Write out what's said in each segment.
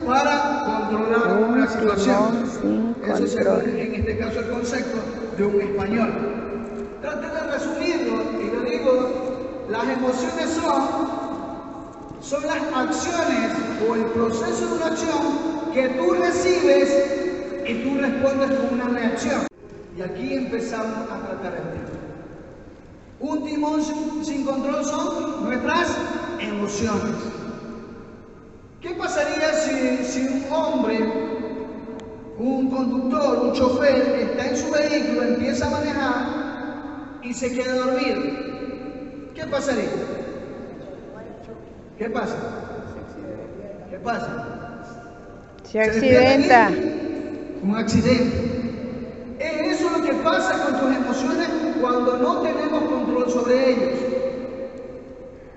para controlar una situación. Eso según en este caso el concepto de un español. Traté de resumirlo y le digo, las emociones son las acciones o el proceso de una acción que tú recibes y tú respondes con una reacción. Y aquí empezamos a tratar el tema. Un timón sin control son nuestras emociones. ¿Qué pasaría si un hombre, un conductor, un chofer, está en su vehículo, empieza a manejar y se queda dormido? ¿Qué pasaría? ¿Qué pasa? ¿Qué pasa? Se accidenta. Un accidente. Es eso lo que pasa con tus emociones cuando no tenemos control sobre ellos.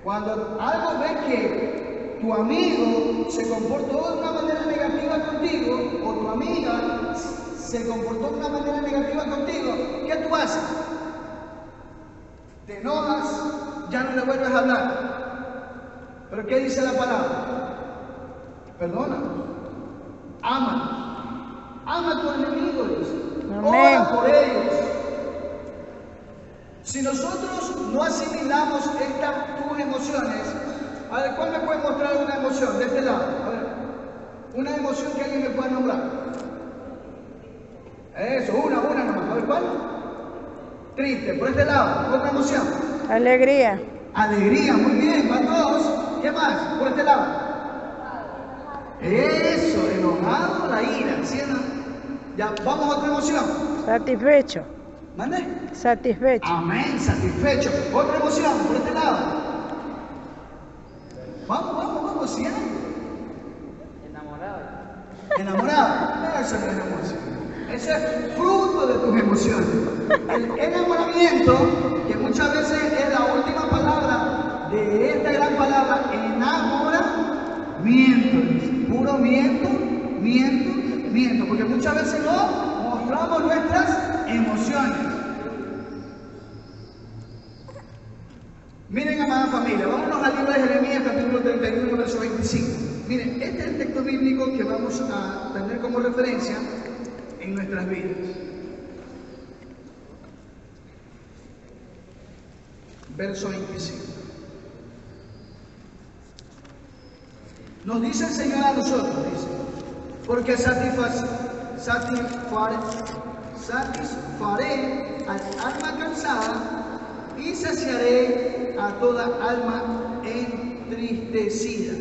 Cuando algo ves que tu amigo se comportó de una manera negativa contigo o tu amiga se comportó de una manera negativa contigo, ¿qué tú haces? Te enojas, ya no le vuelves a hablar. ¿Pero qué dice la palabra? Perdona. Ama. Ama a tus enemigos. Ora por ellos. Si nosotros no asimilamos tus emociones, a ver, ¿cuál me puede mostrar una emoción de este lado? A ver, una emoción que alguien me pueda nombrar. Eso, una nomás. A ver, ¿cuál? Triste, por este lado. Otra emoción. Alegría. Alegría, muy bien, van dos. ¿Qué más? Por este lado. Eso, enojado, la ira, ¿sí o no? Ya, vamos a otra emoción. Satisfecho. ¿Mande? Satisfecho. Amén, satisfecho. Otra emoción, por este lado. Vamos, ¿sí? Enamorado. Enamorado. Eso no es emoción. Ese es fruto de tus emociones. El enamoramiento, que muchas veces es la última palabra de esta gran palabra, enamoramiento. Puro miento, porque muchas veces no mostramos nuestras emociones. Miren, amada familia, vámonos al libro de Jeremías, capítulo 31, verso 25. Miren, este es el texto bíblico que vamos a tener como referencia en nuestras vidas. Verso 25. Nos dice el Señor a nosotros, dice, porque satisfaré al alma cansada y saciaré a toda alma entristecida.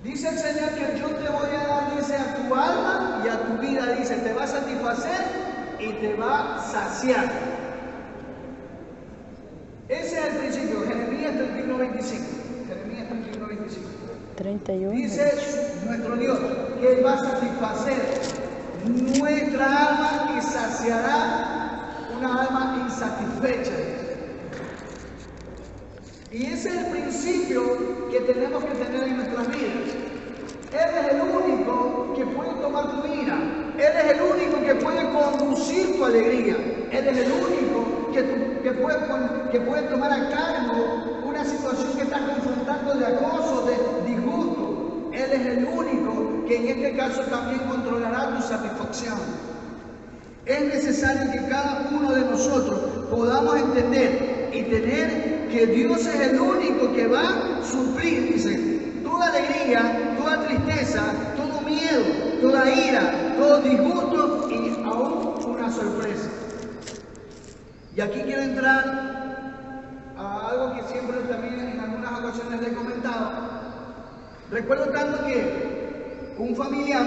Dice el Señor que yo te voy a dar, dice, a tu alma y a tu vida, dice, te va a satisfacer y te va a saciar. Ese es el principio, Jeremías 31:25. Jeremías 31:25. 31. Dice nuestro Dios que Él va a satisfacer nuestra alma y saciará una alma insatisfecha. Y ese es el principio que tenemos que tener en nuestras vidas. Él es el único que puede tomar tu ira. Él es el único que puede conducir tu alegría. Él es el único que puede tomar a cargo una situación que estás confrontando de acoso, de disgusto. Él es el único que en este caso también controlará tu satisfacción. Es necesario que cada uno de nosotros podamos entender y tener que Dios es el único que va a suplir, dice, toda alegría, toda tristeza, todo miedo, toda ira, todo disgusto y aún una sorpresa. Y aquí quiero entrar a algo que siempre también en algunas ocasiones le he comentado. Recuerdo tanto que un familiar,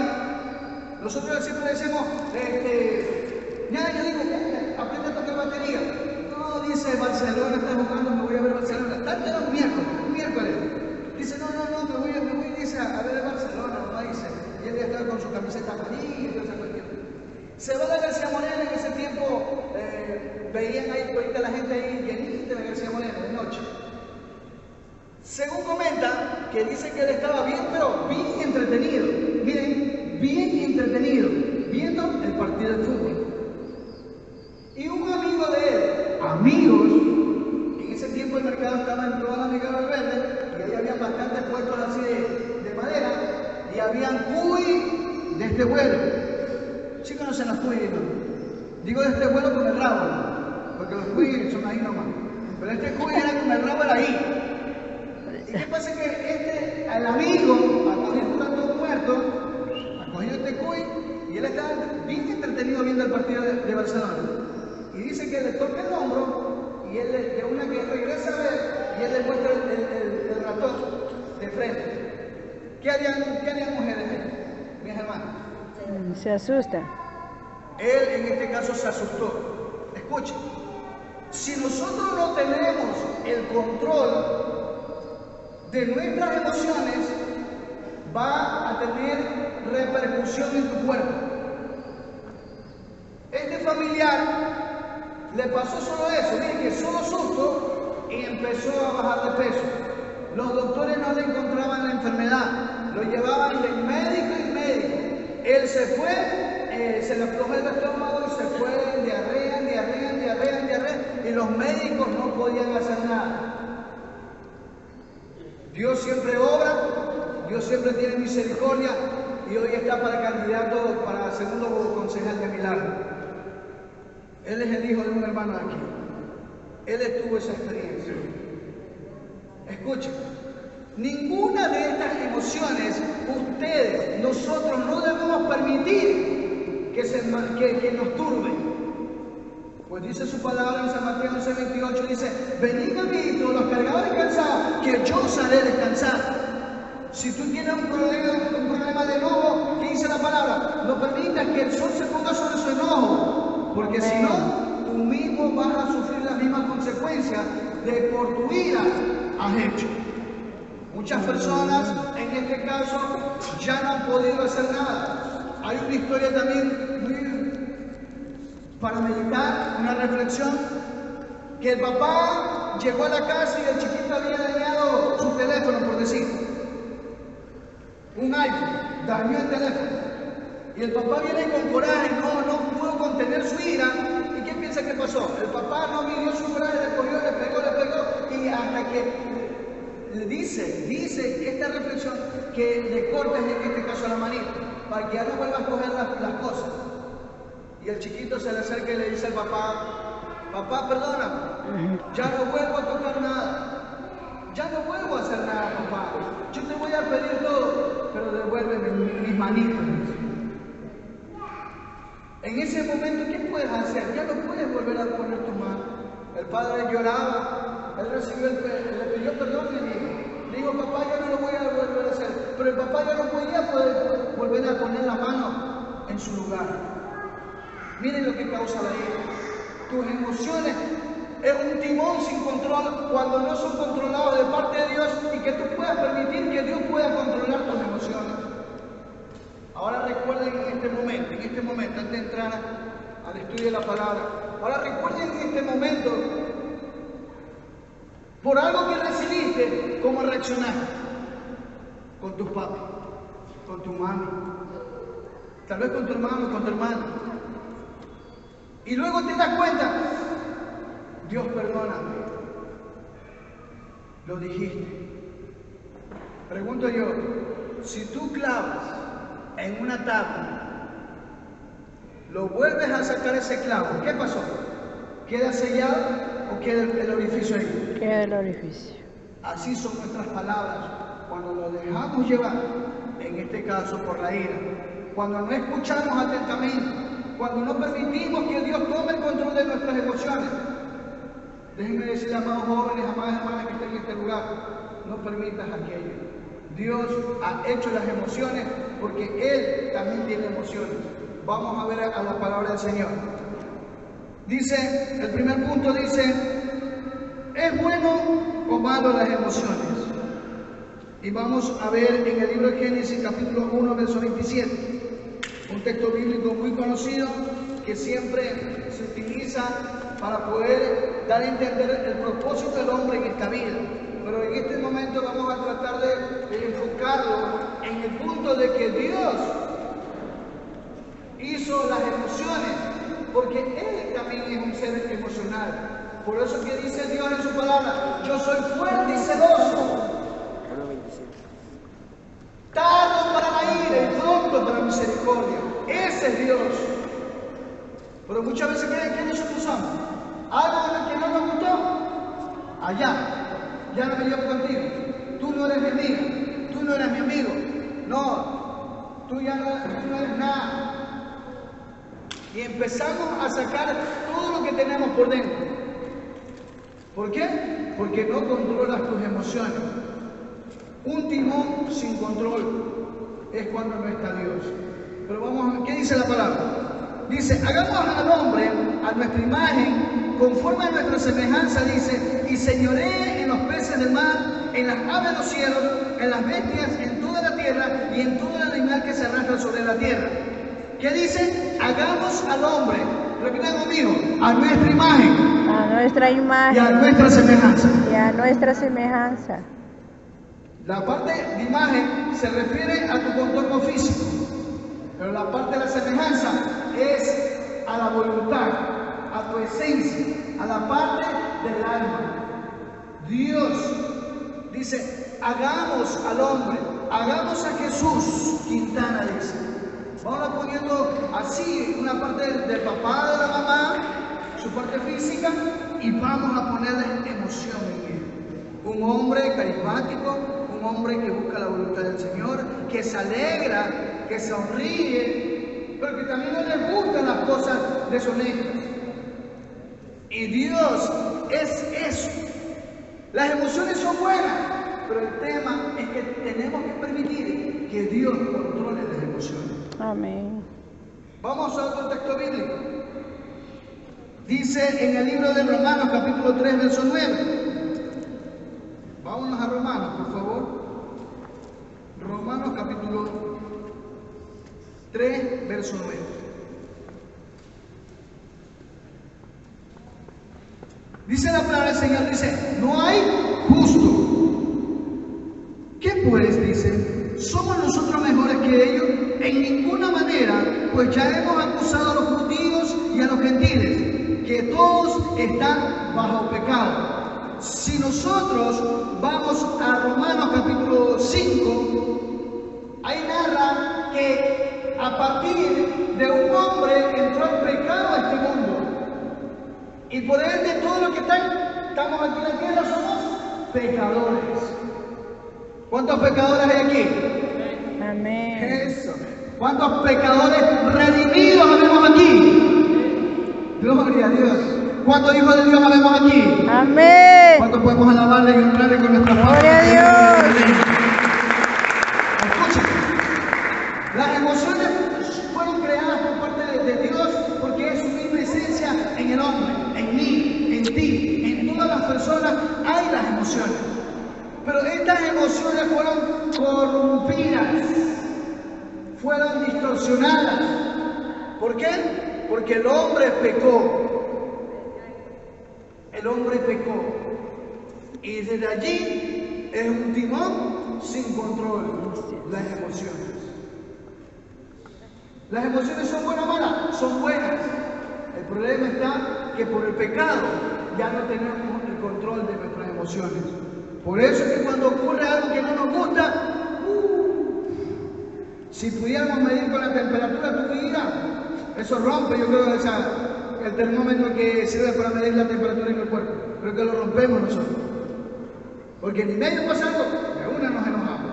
nosotros siempre decimos, ya yo digo, aprende a tocar batería. No, dice, Barcelona está jugando, me voy a ver Barcelona. Tanto un miércoles. Dice, no, me voy dice, a ver el Barcelona, mamá, dice. Y él ya estaba con su camiseta amarilla y toda esa cuestión. Se va a la García Moreno, en ese tiempo veían ahí, ahorita la gente ahí llenita de la García Moreno de noche. Según comenta, que dice que él estaba bien, pero bien entretenido. Miren, bien entretenido, viendo el partido de fútbol. Y un amigo de él, amigos, en ese tiempo el mercado estaba en toda la Miguel Valverde, y ahí había bastantes puestos así de madera, habían cuy de este vuelo. Sí conocen los cuy, ¿no? Digo de este vuelo con el rabo, porque los cuy son ahí nomás. Pero este cuy era con el rabo ahí. ¿Y qué pasa? Que el amigo, ha cogido tanto muerto, ha cogido este cuy, y él estaba bien entretenido viendo el partido de Barcelona. Y dice que le toca el hombro, y él de una que regresa a ver, y él le muestra el ratón de frente. ¿Qué harían mujeres ahí, mis hermanos? Se asusta. Él en este caso se asustó. Escuchen, si nosotros no tenemos el control de nuestras emociones, va a tener repercusión en tu cuerpo. Este familiar le pasó solo eso, miren que solo susto, y empezó a bajar de peso. Los doctores no le encontraban la enfermedad, lo llevaban de médico en médico. Él se fue, se le aflojó el estómago y se fue en diarrea, y los médicos no podían hacer nada. Dios siempre obra, Dios siempre tiene misericordia, y hoy está para candidato para segundo concejal de Milagro. Él es el hijo de un hermano de aquí. Él estuvo esa experiencia. Escuchen, ninguna de estas emociones, ustedes, nosotros no debemos permitir que nos turben. Pues dice su palabra en San Mateo 11:28, dice: venid a mí todos los cargados y cansados, que yo os haré descansar. Si tú tienes un problema de enojo, ¿qué dice la palabra? No permitas que el sol se ponga sobre su enojo, porque si no, tú mismo vas a sufrir las mismas consecuencias de por tu ira has hecho. Muchas personas, en este caso, ya no han podido hacer nada. Hay una historia también para meditar, una reflexión, que el papá llegó a la casa y el chiquito había dañado su teléfono, por decir. Un iPhone, dañó el teléfono. Y el papá viene con coraje, no pudo contener su ira. ¿Y qué piensa que pasó? El papá no midió su coraje, le cogió, le pegó, y hasta que le dice esta reflexión, que le cortes en este caso la manita, para que ya no vuelva a coger las cosas. Y el chiquito se le acerca y le dice al papá, perdóname, ya no vuelvo a tocar nada. Ya no vuelvo a hacer nada, papá. Yo te voy a pedir todo, pero devuélveme mis manitos. En ese momento, ¿qué puedes hacer? Ya no puedes volver a poner tu mano. El padre lloraba, él recibió le pidió perdón y le dijo, papá, yo no lo voy a volver a hacer. Pero el papá ya no podía poder volver a poner la mano en su lugar. Miren lo que causa la ira. Tus emociones es un timón sin control cuando no son controlados de parte de Dios, y que tú puedas permitir que Dios pueda controlar tus emociones. Ahora recuerden en este momento, antes de entrar al estudio de la palabra, ahora recuerden en este momento, por algo que recibiste, cómo reaccionaste con tus papás, con tu mami, tal vez con tu hermano, con tu hermana. Y luego te das cuenta, Dios perdóname, lo dijiste. Pregunto yo, si tú clavas en una tabla, lo vuelves a sacar ese clavo, ¿qué pasó? ¿Queda sellado o queda el orificio ahí? Queda el orificio. Así son nuestras palabras cuando nos dejamos llevar, en este caso por la ira, cuando no escuchamos atentamente, cuando no permitimos que Dios tome el control de nuestras emociones. Déjenme decirle, amados jóvenes, amadas hermanas que están en este lugar, no permitas aquello. Dios ha hecho las emociones porque Él también tiene emociones. Vamos a ver a la palabra del Señor. Dice, el primer punto dice, ¿es bueno o malo las emociones? Y vamos a ver en el libro de Génesis, capítulo 1, verso 27. Un texto bíblico muy conocido que siempre se utiliza para poder dar a entender el propósito del hombre en esta vida. Pero en este momento vamos a tratar de enfocarlo en el punto de que Dios hizo las emociones, porque Él también es un ser emocional. Por eso que dice Dios en su palabra, yo soy fuerte y celoso, tardo para la ira, ese es Dios. Pero muchas veces, ¿qué nosotros usamos? Algo que no nos gustó, allá, ya no me llevo contigo. Tú no eres mi amiga, tú no eres mi amigo. No, tú no eres nada. Y empezamos a sacar todo lo que tenemos por dentro. ¿Por qué? Porque no controlas tus emociones. Un timón sin control es cuando no está Dios. Pero vamos a ver, ¿qué dice la palabra? Dice, hagamos al hombre a nuestra imagen, conforme a nuestra semejanza, dice, y señoree en los peces del mar, en las aves de los cielos, en las bestias, en toda la tierra y en todo el animal que se arrastra sobre la tierra. ¿Qué dice? Hagamos al hombre, repitan conmigo, a nuestra imagen. A nuestra imagen. Y a nuestra semejanza. Y a nuestra semejanza. La parte de imagen se refiere a tu contorno físico, pero la parte de la semejanza es a la voluntad, a tu esencia, a la parte del alma. Dios dice, hagamos al hombre, hagamos a Jesús. Quintana dice, vamos poniendo así una parte del papá, de la mamá, su parte física, y vamos a ponerle emoción en él. Un hombre carismático, un hombre que busca la voluntad del Señor, que se alegra, que sonríe, pero que también no le gustan las cosas deshonestas. Y Dios es eso. Las emociones son buenas, pero el tema es que tenemos que permitir que Dios controle las emociones. Amén. Vamos a otro texto bíblico. Dice en el libro de Romanos, capítulo 3, verso 9. Vámonos a Romanos, por favor. Romanos, capítulo 3, verso 9. Dice la palabra del Señor, dice, no hay justo. ¿Qué pues? Dice, ¿somos nosotros mejores que ellos? En ninguna manera, pues ya hemos acusado a los judíos y a los gentiles, que todos están bajo pecado. Si nosotros vamos a Romanos capítulo 5, ahí narra que a partir de un hombre entró el pecado a este mundo. Y por ende todos los que estamos aquí en la tierra somos pecadores. ¿Cuántos pecadores hay aquí? Amén. Eso. ¿Cuántos pecadores redimidos habemos aquí? Gloria a Dios. ¿Cuántos hijos de Dios habemos aquí? Amén. ¿Cuántos podemos alabarle y honrarle con nuestra palabra? Gloria a Dios. Escuchen, las emociones fueron creadas por parte de Dios porque es su misma esencia en el hombre, en mí, en ti, en todas las personas hay las emociones. Pero estas emociones fueron corrompidas, fueron distorsionadas. ¿Por qué? Porque el hombre pecó. El hombre pecó. Y desde allí es un timón sin control. Las emociones. ¿Las emociones son buenas o malas? Son buenas. El problema está que por el pecado ya no tenemos el control de nuestras emociones. Por eso es que cuando ocurre algo que no nos gusta, si pudiéramos medir con la temperatura de tu vida, eso rompe, yo creo, el termómetro que sirve para medir la temperatura en el cuerpo. Creo que lo rompemos nosotros. Porque ni medio pasa algo, de una nos enojamos.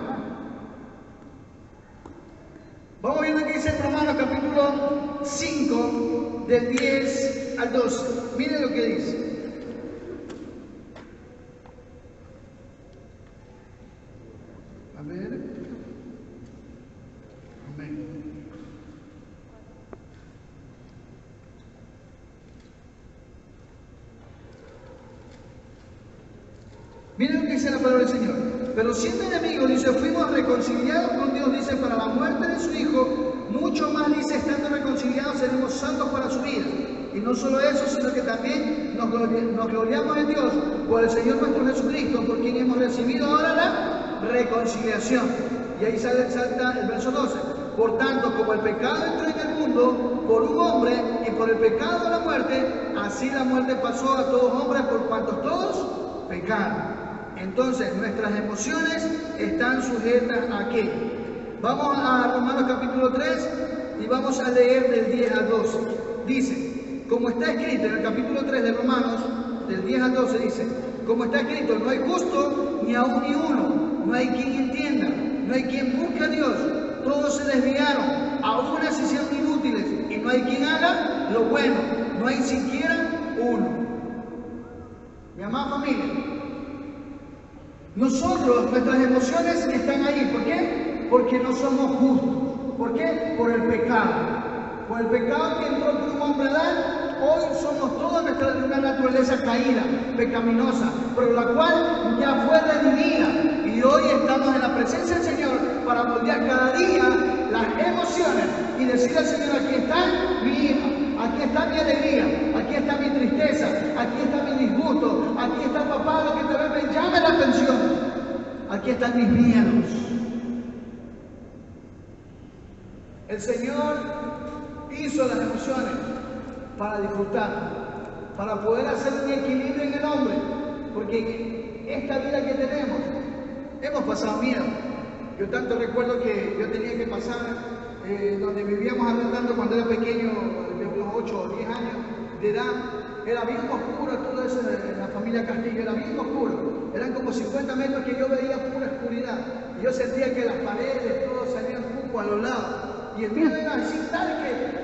Vamos viendo que dice en Romanos capítulo 5, del 10 al 12. Miren lo que dice. A ver. Amén. Miren lo que dice la palabra del Señor. Pero siendo enemigos, dice, fuimos reconciliados con Dios, dice, para la muerte de su Hijo. Mucho más, dice, estando reconciliados, seremos santos para su vida. Y no solo eso, sino que también nos gloriamos en Dios por el Señor nuestro Jesucristo, por quien hemos recibido ahora la reconciliación. Y ahí salta el verso 12. Por tanto, como el pecado entró en el mundo por un hombre, y por el pecado de la muerte, así la muerte pasó a todos hombres por cuantos todos pecaron. Entonces, nuestras emociones están sujetas a qué? Vamos a Romanos capítulo 3, y vamos a leer del 10 al 12. Dice, como está escrito en el capítulo 3 de Romanos, del 10 al 12 dice, como está escrito, no hay justo ni aún ni uno, no hay quien entienda, no hay quien busque a Dios, todos se desviaron, aún se hicieron inútiles, y no hay quien haga lo bueno, no hay siquiera uno. Mi amada familia, nosotros, nuestras emociones están ahí. ¿Por qué? Porque no somos justos. ¿Por qué? Por el pecado. Por el pecado que entró por un hombre Adán, hoy somos toda una naturaleza caída, pecaminosa, pero la cual ya fue redimida. Y hoy estamos en la presencia del Señor para moldear cada día las emociones y decirle al Señor, aquí está mi hija, aquí está mi alegría, aquí está mi tristeza, aquí está mi disgusto, aquí está papá, lo que te ve, me llame la atención, aquí están mis miedos. El Señor hizo las emociones para disfrutar, para poder hacer un equilibrio en el hombre, porque esta vida que tenemos, hemos pasado miedo. Yo tanto recuerdo que yo tenía que pasar donde vivíamos arrendando cuando era pequeño, de unos 8 o 10 años de edad, era bien oscuro todo eso, la familia Castillo era bien oscuro, eran como 50 metros que yo veía pura oscuridad, y yo sentía que las paredes, todo salían cupo a los lados, y el miedo era así tal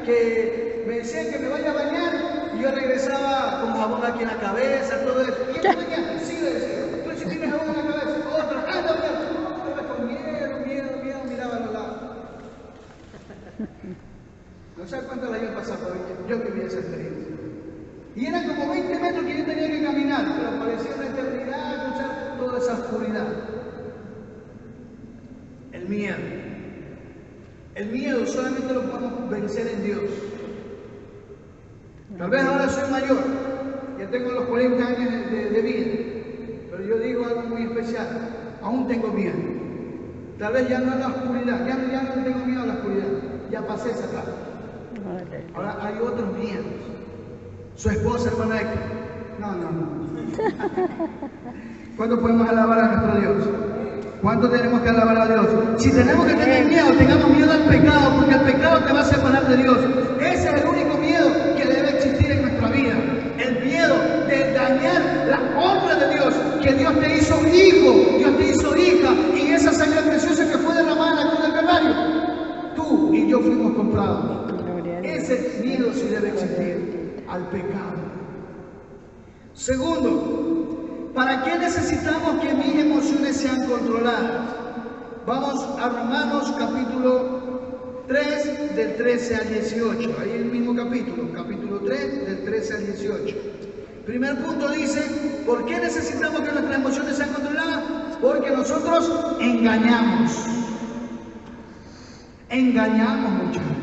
que me decían que me vaya a bañar, y yo regresaba con jabón aquí en la cabeza, todo eso, y esta mañana, sí le decía, tú si tienes jabón en la cabeza, otra, anda, con miedo, miraba a los lados. No sé cuánto la iba a pasar, pero yo viví esa experiencia. Y eran como 20 metros que yo tenía que caminar, pero parecía una eternidad escuchar toda esa oscuridad. El miedo. El miedo solamente lo podemos vencer en Dios. Tal vez ahora soy mayor, ya tengo los 40 años de vida, pero yo digo algo muy especial, aún tengo miedo. Tal vez ya no a la oscuridad, ya no tengo miedo a la oscuridad, ya pasé esa etapa. Ahora hay otros miedos. Su esposa, hermana Héctor. No. ¿Cuánto podemos alabar a nuestro Dios? ¿Cuánto tenemos que alabar a Dios? Si tenemos que tener miedo, tengamos miedo al pecado, porque el pecado te va a separar de Dios. Ese es el único miedo que debe existir en nuestra vida. El miedo de dañar la honra de Dios, que Dios te hizo hijo, Dios te hizo hija, y esa sangre preciosa que fue derramada en la cruz del Calvario, tú y yo fuimos comprados. Ese miedo sí debe existir al pecado. Segundo, ¿para qué necesitamos que mis emociones sean controladas? Vamos a Romanos capítulo 3 del 13 al 18. Ahí el mismo capítulo 3 del 13 al 18. Primer punto dice, ¿por qué necesitamos que nuestras emociones sean controladas? Porque nosotros engañamos. Engañamos muchas veces.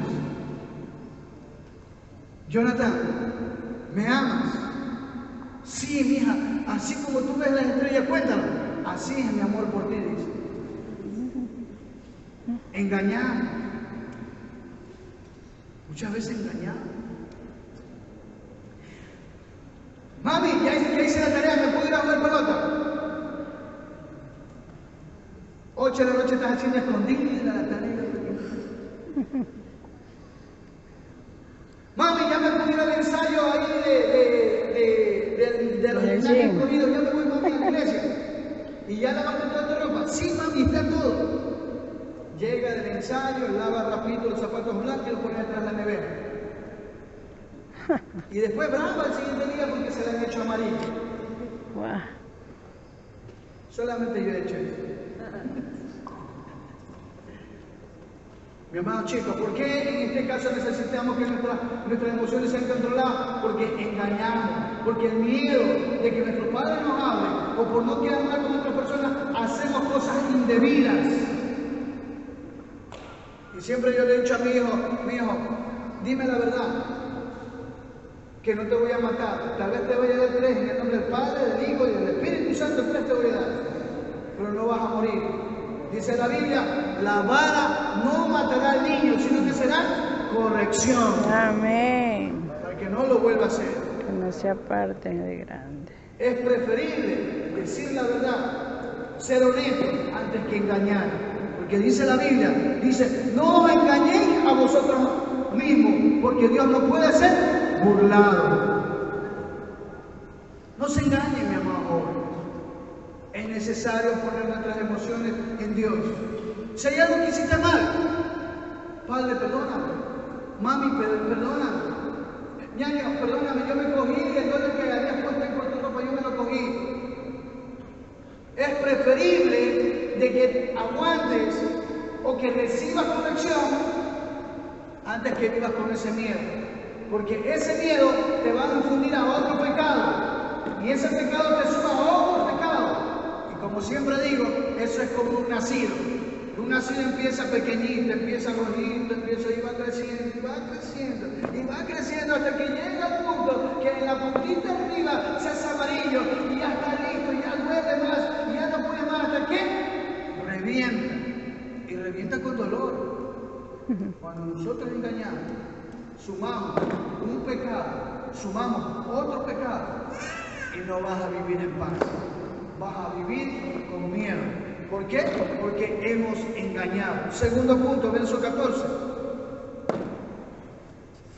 Jonathan, ¿me amas? Sí, mija, así como tú ves las estrellas, cuéntalo. Así es mi amor por ti, dice. Engañamos. Muchas veces engañamos. Mami, ya hice la tarea, ¿me puedo ir a jugar pelota? 8 de la noche estás haciendo escondida la tarea. Mami, ya me pude ir al ensayo ahí de los gimnasios escogidos, ya me voy, mami, a la iglesia. Y ya lavaste toda tu ropa. Sí, mami, está todo. Llega del ensayo, lava rapidito los zapatos blancos y los pone detrás de la nevera. Y después brava el siguiente día porque se le han hecho amarillo. Wow. Solamente yo he hecho eso. Mi amado chico, ¿por qué en este caso necesitamos que nuestras emociones sean controladas? Porque engañamos, porque el miedo de que nuestros padres nos hablen o por no quedar mal con otras personas, hacemos cosas indebidas. Y siempre yo le he dicho a mi hijo, dime la verdad, que no te voy a matar, tal vez te voy a dar 3 en el nombre del Padre, del Hijo y del Espíritu Santo, 3 te voy a dar, pero no vas a morir. Dice la Biblia, la vara no matará al niño, sino que será corrección. Amén. Para que no lo vuelva a hacer. Que no se aparte de grande. Es preferible decir la verdad, ser honesto, antes que engañar. Porque dice la Biblia, dice, no os engañéis a vosotros mismos, porque Dios no puede ser burlado. No se engañen, mi amado joven. Es necesario poner nuestras emociones en Dios. Si hay algo que hiciste mal, Padre, perdóname. Mami, perdóname. Ñaño, perdóname, yo me cogí el dólar que habías puesto en tu ropa, yo me lo cogí. Es preferible de que aguantes o que recibas corrección antes que vivas con ese miedo. Porque ese miedo te va a infundir a otro pecado. Y ese pecado te suma a otro pecado. Y como siempre digo, eso es como un nacido. Un nacido empieza pequeñito, empieza rojito, y va creciendo, y va creciendo, y va creciendo hasta que llega al punto que en la puntita arriba se hace amarillo, y ya está listo, ya duele más, y ya no puede más, hasta que revienta. Y revienta con dolor. Cuando nosotros engañamos, sumamos un pecado, sumamos otro pecado, y no vas a vivir en paz. Vas a vivir con miedo. ¿Por qué? Porque hemos engañado. Segundo punto, verso 14.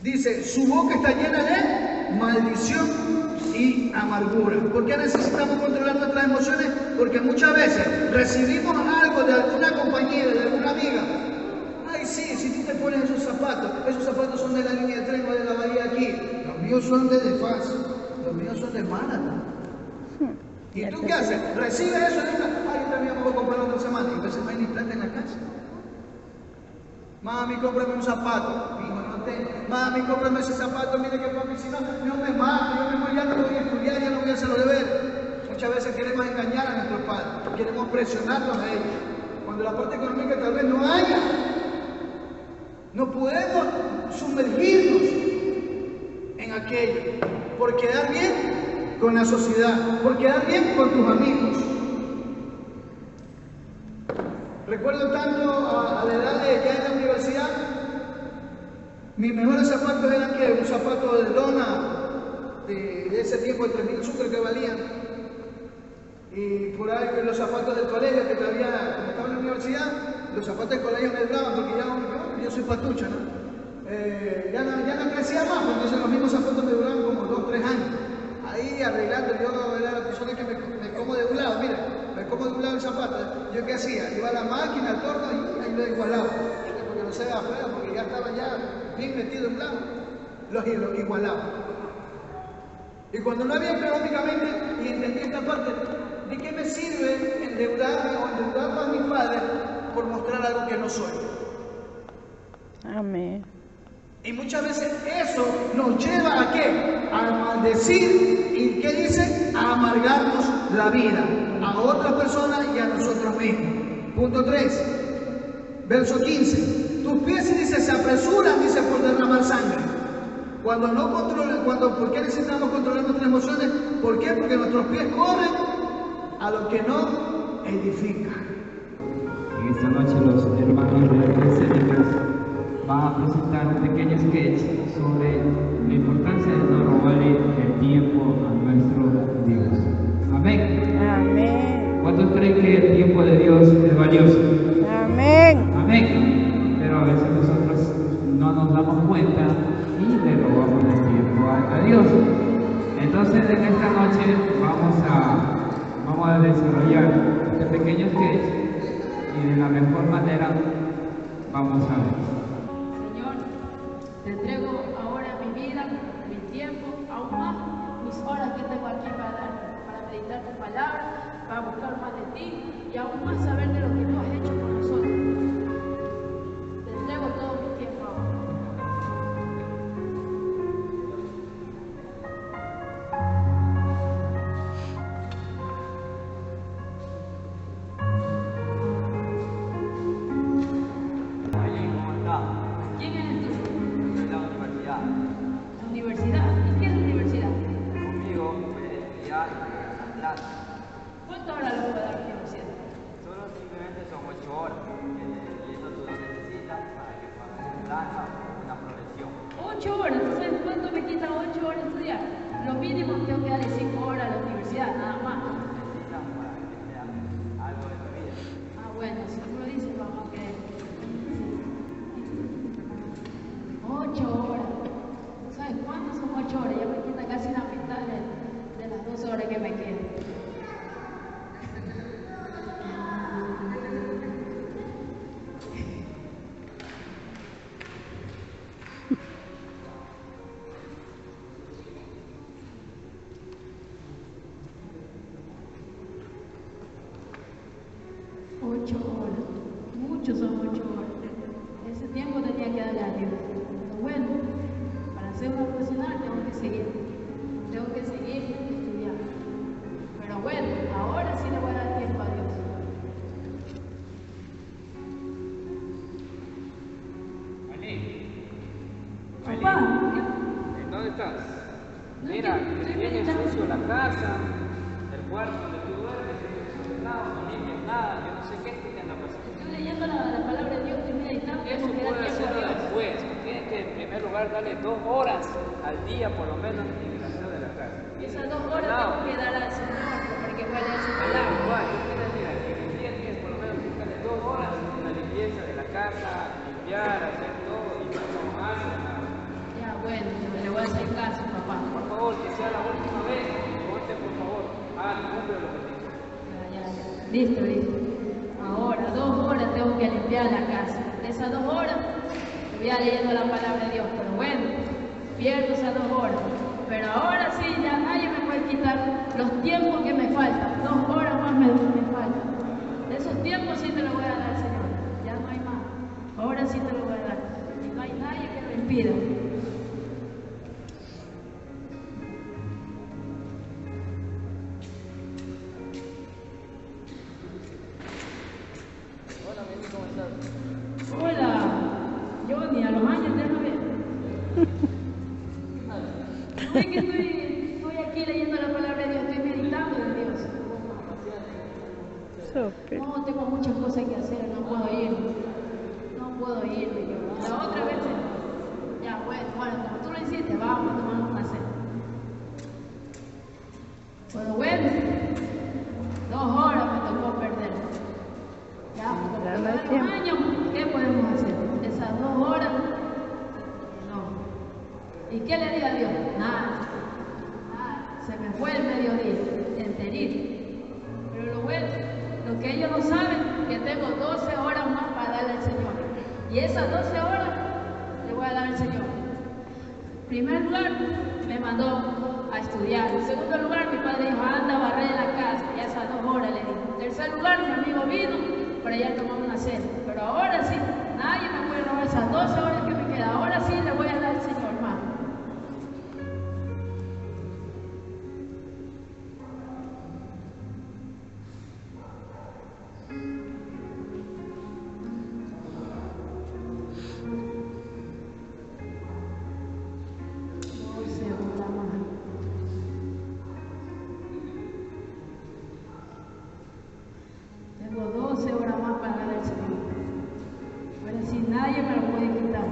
Dice, su boca está llena de maldición y amargura. ¿Por qué necesitamos controlar nuestras emociones? Porque muchas veces recibimos algo de alguna compañera, de alguna amiga. Ay, sí, si tú te pones esos zapatos son de la línea de tren o de la bahía aquí. Los míos son de Defaz, los míos son de Málaga. ¿Y tú qué haces? Recibes eso y dices, ay, yo también me voy a comprar otra semana. Y a veces no hay ni plata en la casa. Mami, cómprame un zapato. Hijo, no tengo. Mami, cómprame ese zapato. Mire que papi, si no, yo me mato. Yo me voy, ya no voy a estudiar, ya no voy a hacer los deberes. Muchas veces queremos engañar a nuestros padres. Queremos presionarlos a ellos. Cuando la parte económica tal vez no haya. No podemos sumergirnos en aquello. Por quedar bien con la sociedad, por quedar bien con tus amigos. Recuerdo tanto a la edad de ya en la universidad, mis mejores zapatos eran que un zapato de lona de ese tiempo de 3.000 sucres que valían, y por ahí los zapatos del colegio que todavía, como estaba en la universidad, los zapatos del colegio me duraban porque ya yo soy patucha, ¿no? Ya no crecía más, porque entonces los mismos zapatos me duraban como 2 o 3 años. Ahí arreglando, yo era la persona que me como de un lado, mira, me como de un lado el zapato. ¿Yo qué hacía? Iba a la máquina, al torno y ahí lo igualaba. Porque no se vea feo, porque ya estaba ya bien metido en blanco, los igualaba. Y cuando no había económicamente y entendí esta parte, ¿de qué me sirve endeudarme o endeudar a mis padres por mostrar algo que no soy? Amén. Y muchas veces eso nos lleva a ¿qué? A maldecir y ¿qué dice? A amargarnos la vida a otras personas y a nosotros mismos. Punto 3, verso 15. Tus pies, dice, se apresuran, dice, por derramar sangre. ¿Por qué necesitamos controlar nuestras emociones? ¿Por qué? Porque nuestros pies corren a lo que no edifica. En esta noche los hermanos de las escénicas van a presentar un pequeño sketch sobre la importancia de no robarle el tiempo a nuestro Dios. Amén. Amén. ¿Cuántos creen que el tiempo de Dios es valioso? Amén. Amén. Pero a veces nosotros no nos damos cuenta y le robamos el tiempo a Dios. Entonces en esta noche vamos a desarrollar este pequeño sketch y de la mejor manera vamos a ver. Te entrego ahora mi vida, mi tiempo, aún más mis horas que tengo aquí para meditar tu palabra, para buscar más de ti y aún más saber de lo que tú has hecho por nosotros. Te entrego todo mi tiempo ahora. ¿Quién eres tú? La universidad. ¿La universidad? ¿Y qué es la universidad? Conmigo puedes estudiar y clases. ¿Cuántas horas le puedo dar a la universidad? Solo simplemente son 8 horas. Y eso tú lo necesitas para que puedas danza una progresión. 8 horas. ¿Sabes cuánto me quita 8 horas estudiar? Lo mínimo tengo que darle 5 horas a la universidad, nada más. Necesitas para que sea algo de tu vida. Ah, bueno, si tú lo dices, vamos a creer. Dios. Pero bueno, para ser un profesional tengo que seguir estudiando. Pero bueno, ahora sí le voy a dar tiempo a Dios. Papá, ¿dónde estás? No, Mira, estoy tienes meditando. sucio la casa, el cuarto donde tú duermes, tienes desordenado, no limpias nada, yo no sé qué es que te anda pasando. estoy leyendo la palabra de Dios, estoy meditando. Eso Tengo que dar puede tiempo a hacerlo Dios. después. Tienes que en primer lugar darle 2 horas al día por lo menos en el aseo de la casa. Esas 2 horas tengo que dar al Señor para que pueda leer su palabra. Igual, yo quiero decir, en el día tienes por lo menos que darle 2 horas en la limpieza de la casa, limpiar, hacer todo y no haces nada. Ya, bueno, le voy a hacer caso, papá. Por favor, que sea la última vez, ponte por favor, cumple lo que te digo. Ya. Listo. Ahora, 2 horas tengo que limpiar la casa. Esas 2 horas voy a leyendo la palabra de Dios. Pero bueno, pierdo esas 2 horas. Pero ahora sí, ya nadie me puede quitar los tiempos que me faltan. 2 horas más me faltan. Esos tiempos sí te los voy a dar, Señor. Ya no hay más. Ahora sí te los voy a dar. Y no hay nadie que lo impida. Hola, Meli, ¿cómo estás? Hola, Johnny, a los años de ver. No es que estoy aquí leyendo la palabra de Dios, estoy meditando en Dios. Súper. No, tengo muchas cosas que hacer, no puedo irme yo. La otra vez, ya, bueno, como tú lo hiciste, vamos a tomar una cena. Bueno, 2 horas me tocó perder. Ya, como Ya no hay los tiempo. años, ¿qué podemos hacer? Esas 2 horas, no. ¿Y qué le digo a Dios? Nada. Se me fue el mediodía, enterito. Pero lo bueno, lo que ellos no saben, que tengo 12 horas más para darle al Señor. Y esas 12 horas le voy a dar al Señor. En primer lugar, me mandó a estudiar. En segundo lugar, mi padre dijo, anda a barrer la casa. Y esas 2 horas le di. En tercer lugar, mi amigo vino para allá tomar una cena. Pero ahora sí, nadie me puede robar esas 12 horas que me quedan. Ahora sí le voy a dar al Señor más. Tengo 12 horas más para dar al Señor. Ahora sí, nadie me lo puede quitar.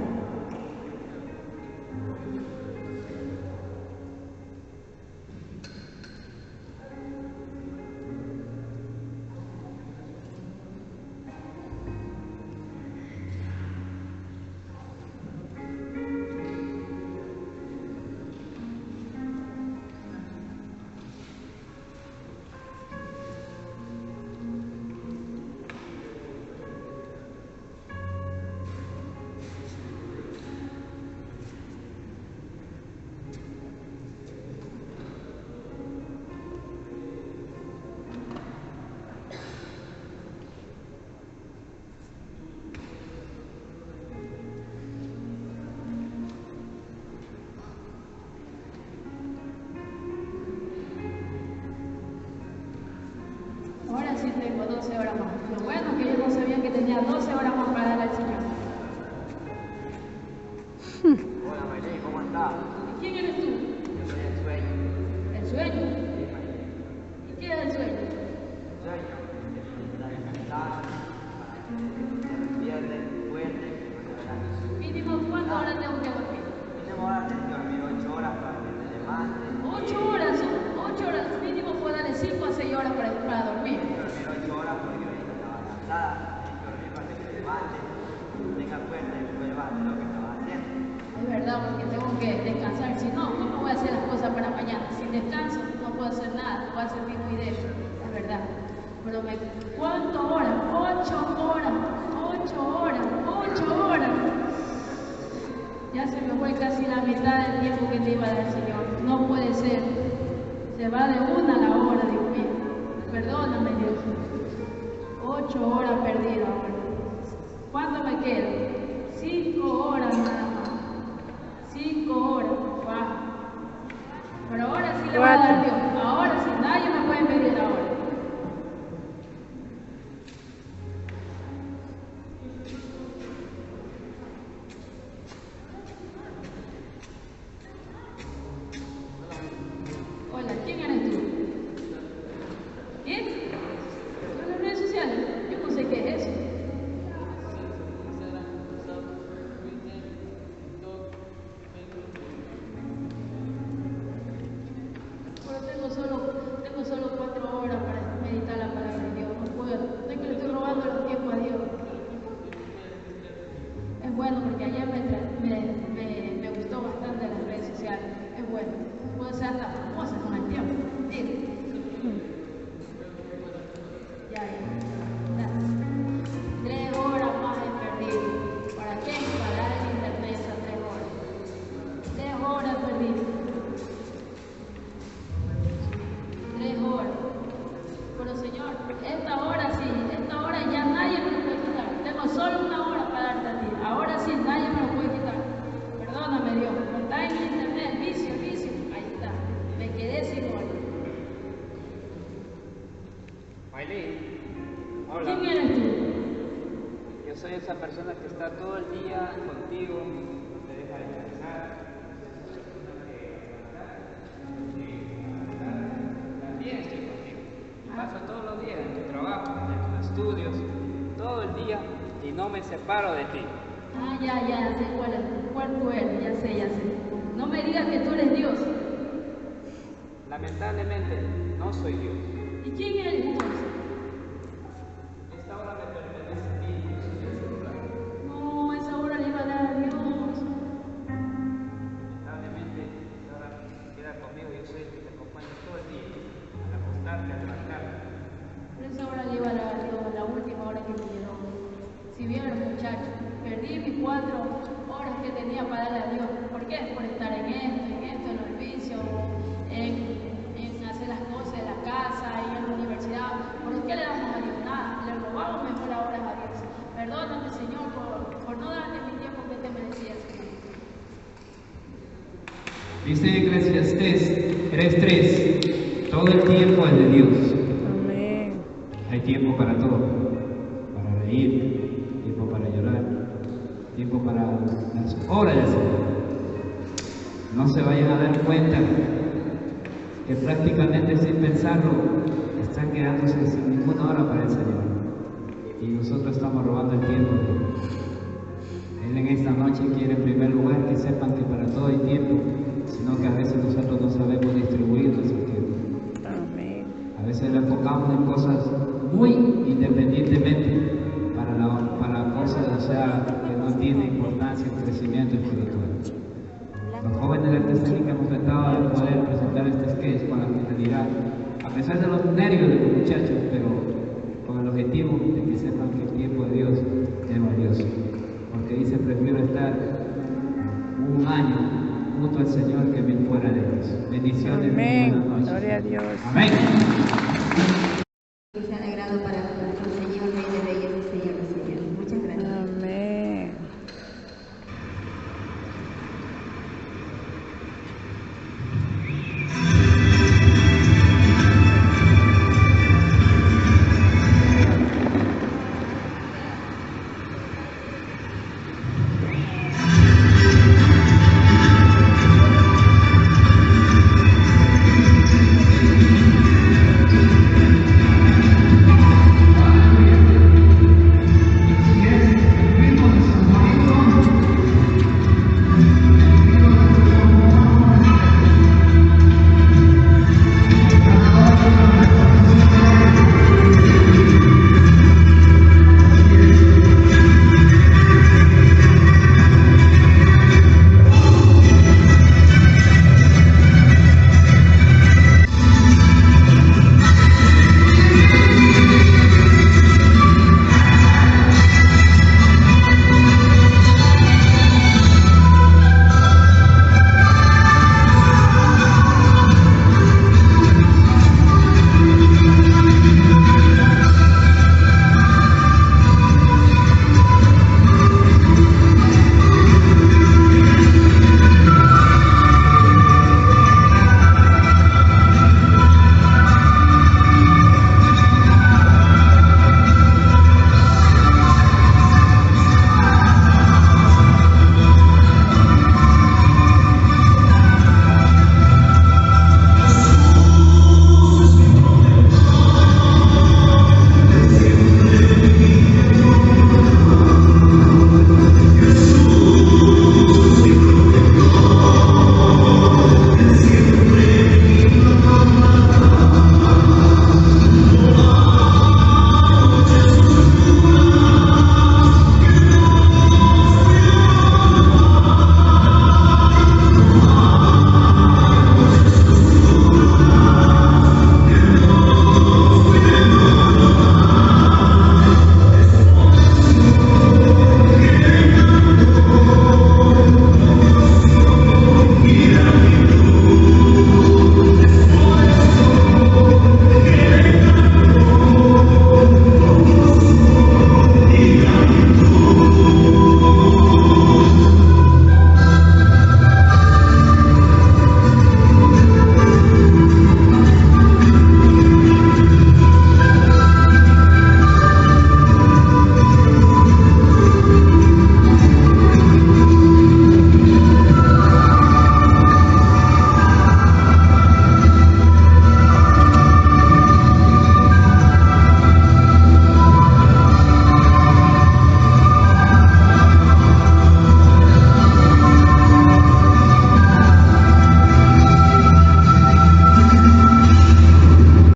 Ahora sí tengo 12 horas más. Lo bueno es que ellos no sabían que tenía 12 horas más para dar al Señor. Hola, Maylin, ¿cómo estás? ¿Y quién eres tú? Yo soy el sueño. ¿El sueño? Sí, Maylin. ¿Y qué es el sueño? El sueño es para descansar, para que te despiertes fuerte, para ver a Jesús. Mínimo, ¿cuántas horas tengo que dormir? Mínimo ahora tienes que dormir 8 horas para que te levantes. 8 horas, 8 horas. Mínimo puedo darle 5 a 6 horas para dormir. Tienes que dormir 8 horas porque ahorita estabas cansada. Tienes que dormir para que te levantes, tengas fuerza y vuelvas a hacer lo que estabas haciendo. Es verdad, porque tengo que descansar. Si no, ¿cómo voy a hacer las cosas para mañana? Sin descanso no puedo hacer nada, no voy a servir muy de eso. Es verdad. Pero ¿cuántas horas? 8 horas, 8 horas, 8 horas. Ya se me fue casi la mitad del tiempo que te iba a dar, Señor. No puede ser. Se va de una a la hora, Dios mío. Perdóname, Dios. 8 horas perdidas ahora. ¿Cuánto me queda? 5 horas nada más. Es bueno porque ayer me gustó bastante las redes sociales. Es bueno. Puedo ser hasta famosa con el tiempo. Sí. Ya. 3 horas más he perdido. ¿Para qué? Pagar el internet esas 3 horas. 3 horas perdidas. 3 horas. Pero Señor, esta hora sí, esta hora ya nadie me lo puede quitar. Tengo solo 1 hora para darte a ti. Ahora sí nadie me lo puede quitar. Perdóname Dios. Está en internet, el vicio. Ahí está. Me quedé sin hora. Maylin, hola. ¿Quién eres tú? Yo soy esa persona que está todo el día contigo, no te deja descansar. También estoy contigo. Paso todos los días en tu trabajo, en tus estudios, todo el día y no me separo de ti. Ah, ya, sé cuál tú eres, ya sé. No me digas que tú eres Dios. Lamentablemente, no soy Dios. ¿Y quién eres entonces? Esta hora me pertenece a ti, yo soy el celular. No, esa hora le iba a dar a Dios. Lamentablemente, esta hora queda conmigo, yo soy el que te acompaña todo el día, al acostarte, a levantarte. Pero esa hora le iba a dar a Dios, la última hora que me quedó. Si vieron muchachos, perdí mis 4 horas que tenía para darle a Dios. ¿Por qué? Por estar en el servicio, en hacer las cosas de la casa y en la universidad. ¿Por qué le damos a Dios? Nada, le robamos mejor ahora a Dios. Perdóname, Señor, por no darle mi tiempo que te merecía, Señor. Dice Eclesiastés 3:3, todo el tiempo es de Dios. Amén. Hay tiempo para todo, para reír, tiempo para llorar, tiempo para las horas del Señor. No se vayan a dar cuenta que prácticamente sin pensarlo están quedándose sin ninguna hora para el Señor. Y nosotros estamos robando el tiempo. Él en esta noche quiere en primer lugar que sepan que para todo hay tiempo, sino que a veces nosotros no sabemos distribuir nuestro tiempo. Amén. A veces lo enfocamos en cosas muy independientemente para cosas, o sea, que no tiene importancia el crecimiento espiritual. Los jóvenes de esta escénica hemos tratado de poder presentar este sketch con la finalidad, a pesar de los nervios de los muchachos, pero con el objetivo de que sepan que el tiempo de Dios es valioso. Porque dice, prefiero estar 1 año junto al Señor que 1000 fuera de Dios. Bendiciones. Amén. Buenas noches. Gloria a Dios. Amén.